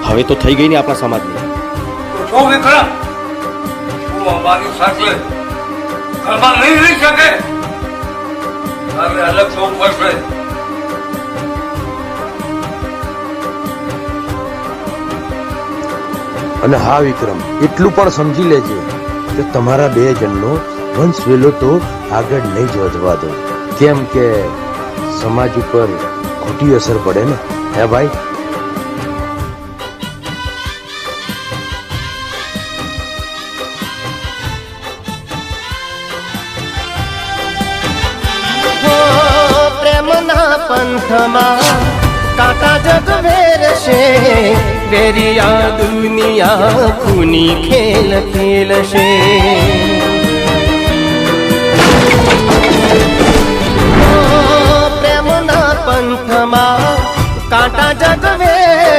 હવે તો થઈ ગઈ ને આપણા સમાજની. તો વિક્રમ તું અમારી સાથે ઘરમાં નહીં રહી શકે. હવે અલગ થવું પડશે. અને હા વિક્રમ, એટલું પણ સમજી લેજે કે તમારા બે જણનો વંશ વેલો તો આગળ નહીં જ વધવા દો, કેમ કે સમાજ ઉપર ખોટી અસર પડે ને. હે ભાઈ? પ્રેમના પંથમાં કાંટા જગ વેરશે, વેરિયા દુનિયા ખૂની ખેલ ખેલશે. પ્રેમના પંથમાં કાંટા જગ વેરશે,